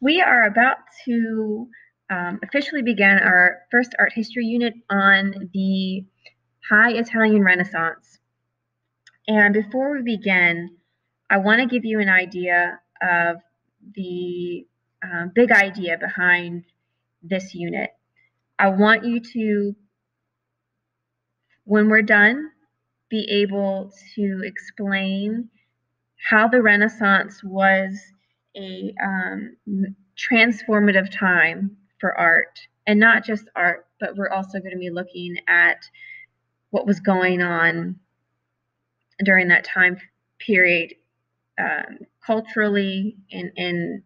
We are about to officially begin our first art history unit on the High Italian Renaissance. And before we begin, I want to give you an idea of the big idea behind this unit. I want you to, when we're done, be able to explain how the Renaissance was a transformative time for art, and not just art, but we're also going to be looking at what was going on during that time period culturally, in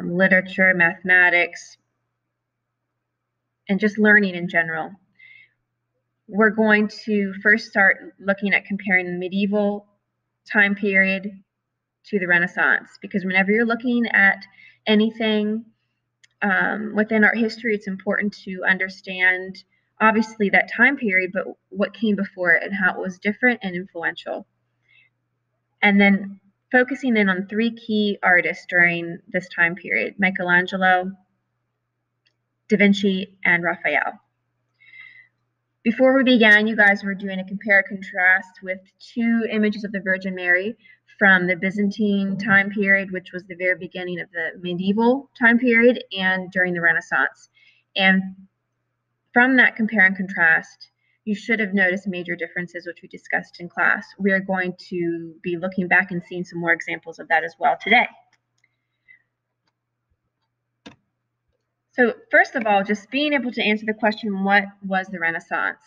literature, mathematics, and just learning in general. We're going to first start looking at comparing the medieval time period to the Renaissance, because whenever you're looking at anything within art history, it's important to understand, obviously, that time period, but what came before it and how it was different and influential. And then focusing in on three key artists during this time period: Michelangelo, Da Vinci, and Raphael. Before we began, you guys were doing a compare and contrast with two images of the Virgin Mary from the Byzantine time period, which was the very beginning of the medieval time period, and during the Renaissance. And from that compare and contrast, you should have noticed major differences, which we discussed in class. We are going to be looking back and seeing some more examples of that as well today. So first of all, just being able to answer the question, what was the Renaissance?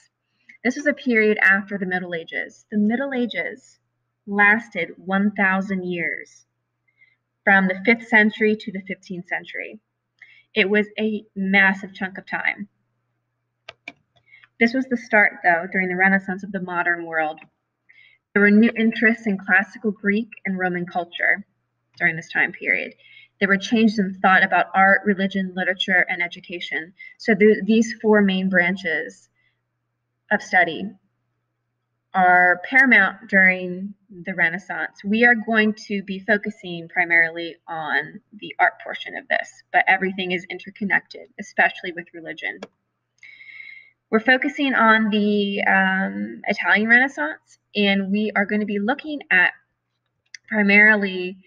This was a period after the Middle Ages. The Middle Ages lasted 1,000 years, from the 5th century to the 15th century. It was a massive chunk of time. This was the start, though, during the Renaissance of the modern world. There were new interests in classical Greek and Roman culture during this time period. There were changes in thought about art, religion, literature, and education. So these four main branches of study are paramount during the Renaissance. We are going to be focusing primarily on the art portion of this, but everything is interconnected, especially with religion. We're focusing on the Italian Renaissance, and we are going to be looking at primarily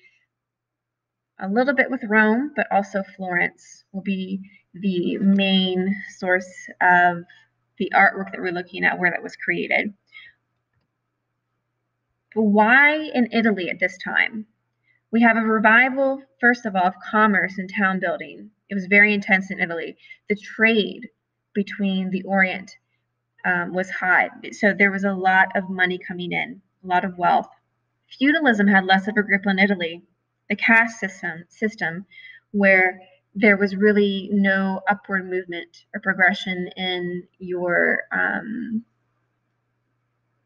a little bit with Rome, but also Florence will be the main source of the artwork that we're looking at, where that was created. But why in Italy at this time? We have a revival, first of all, of commerce and town building. It was very intense in Italy. The trade between the Orient was high, so there was a lot of money coming in, a lot of wealth. Feudalism had less of a grip on Italy. The caste system, where there was really no upward movement or progression in your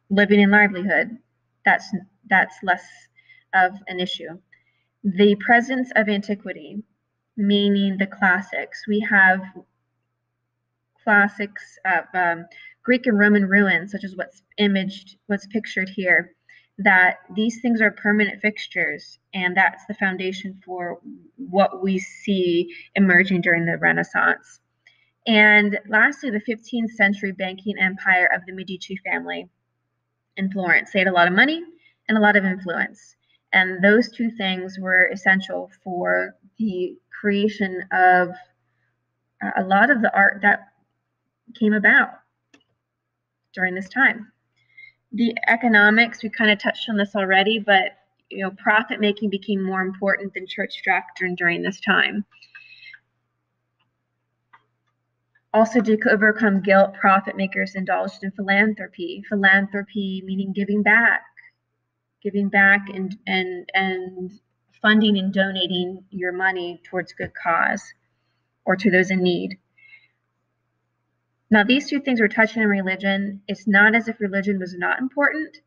living and livelihood, that's less of an issue. The presence of antiquity, meaning the classics. We have classics of Greek and Roman ruins, such as what's pictured here, that these things are permanent fixtures, and that's the foundation for what we see emerging during the Renaissance. And lastly, the 15th century banking empire of the Medici family in Florence. They had a lot of money and a lot of influence, and those two things were essential for the creation of a lot of the art that came about during this time. The economics, we kind of touched on this already, but profit making became more important than church doctrine during this time. Also, to overcome guilt, profit makers indulged in philanthropy. Philanthropy meaning giving back and funding and donating your money towards good cause or to those in need. Now, these two things we're touching on religion. It's not as if religion was not important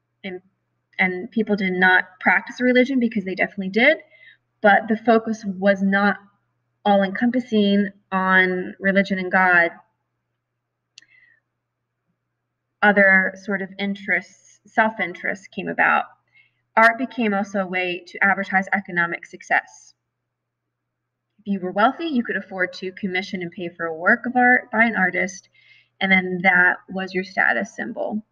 and people did not practice religion, because they definitely did, but the focus was not all-encompassing on religion and God. Other sort of interests, self-interests came about. Art became also a way to advertise economic success. If you were wealthy, you could afford to commission and pay for a work of art by an artist, and then that was your status symbol.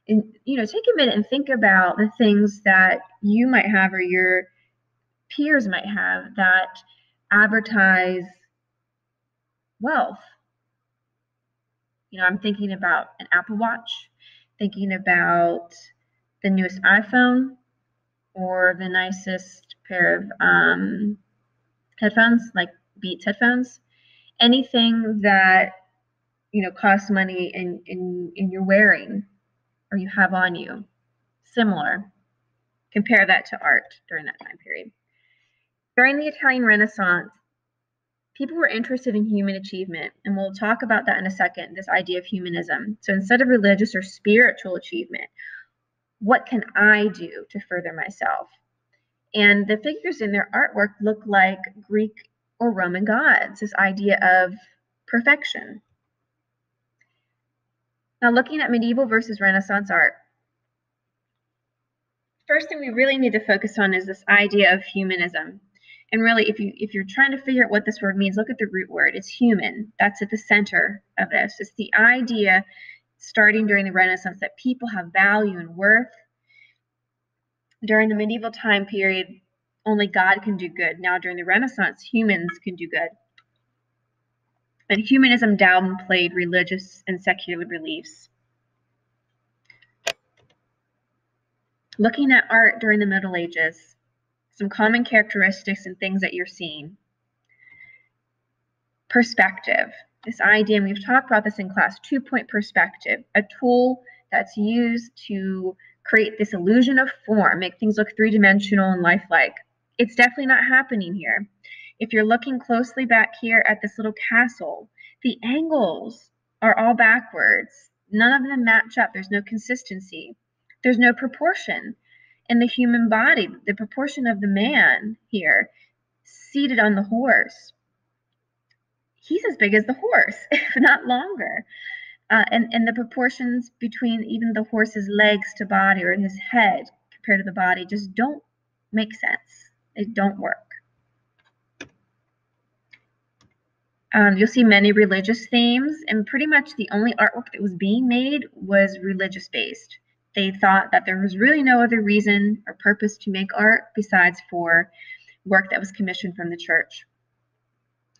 And take a minute and think about the things that you might have or your peers might have that advertise wealth. I'm thinking about an Apple Watch, thinking about the newest iPhone, or the nicest pair of headphones, like Beats headphones. Anything that costs money and you're wearing or you have on you. Similar. Compare that to art during that time period. During the Italian Renaissance, people were interested in human achievement, and we'll talk about that in a second, this idea of humanism. So instead of religious or spiritual achievement, what can I do to further myself? And the figures in their artwork look like Greek or Roman gods, this idea of perfection. Now, looking at medieval versus Renaissance art, first thing we really need to focus on is this idea of humanism. And really, if you're trying to figure out what this word means, look at the root word. It's human. That's at the center of this. It's the idea, starting during the Renaissance, that people have value and worth. During the medieval time period, only God can do good. Now, during the Renaissance, humans can do good. But humanism downplayed religious and secular beliefs. Looking at art during the Middle Ages, some common characteristics and things that you're seeing. Perspective. This idea, and we've talked about this in class, two-point perspective, a tool that's used to create this illusion of form, make things look three-dimensional and lifelike. It's definitely not happening here. If you're looking closely back here at this little castle, the angles are all backwards. None of them match up. There's no consistency. There's no proportion in the human body. The proportion of the man here seated on the horse, he's as big as the horse, if not longer. And the proportions between even the horse's legs to body or his head compared to the body just don't make sense. They don't work. You'll see many religious themes, and pretty much the only artwork that was being made was religious-based. They thought that there was really no other reason or purpose to make art besides for work that was commissioned from the church.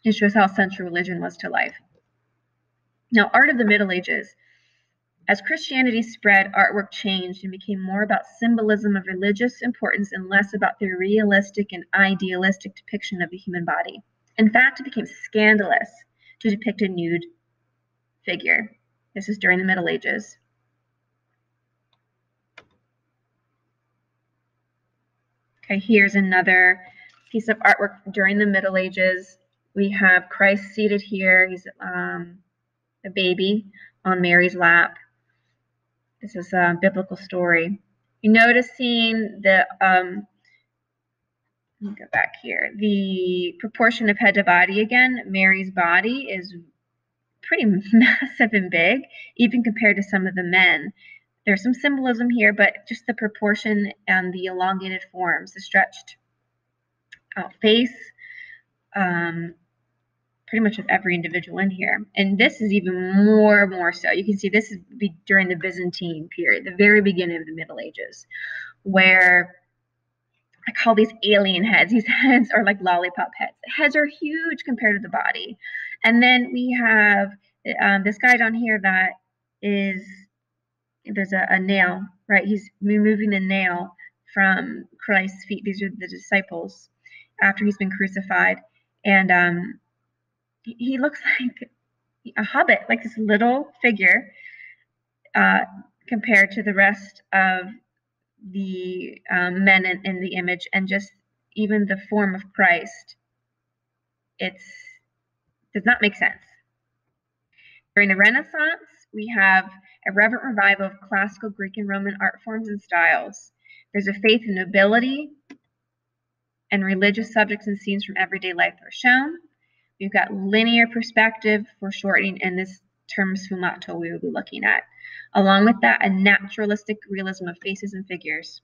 It shows how central religion was to life. Now, art of the Middle Ages. As Christianity spread, artwork changed and became more about symbolism of religious importance and less about the realistic and idealistic depiction of the human body. In fact, it became scandalous to depict a nude figure. This is during the Middle Ages. Okay, here's another piece of artwork during the Middle Ages. We have Christ seated here. He's a baby on Mary's lap. This is a biblical story. You're noticing the let me go back here. The proportion of head to body again. Mary's body is pretty massive and big, even compared to some of the men. There's some symbolism here, but just the proportion and the elongated forms, the stretched out face, pretty much of every individual in here. And this is even more so. You can see this is during the Byzantine period, the very beginning of the Middle Ages, where I call these alien heads. These heads are like lollipop heads. The heads are huge compared to the body. And then we have this guy down here that is, there's a nail, right? He's removing the nail from Christ's feet. These are the disciples after he's been crucified. And he looks like a hobbit, like this little figure compared to the rest of the men in the image, and just even the form of Christ, it does not make sense. During the Renaissance, we have a reverent revival of classical Greek and Roman art forms and styles. There's a faith in nobility, and religious subjects and scenes from everyday life are shown. We've got linear perspective, foreshortening, and this term sfumato we will be looking at. Along with that, a naturalistic realism of faces and figures.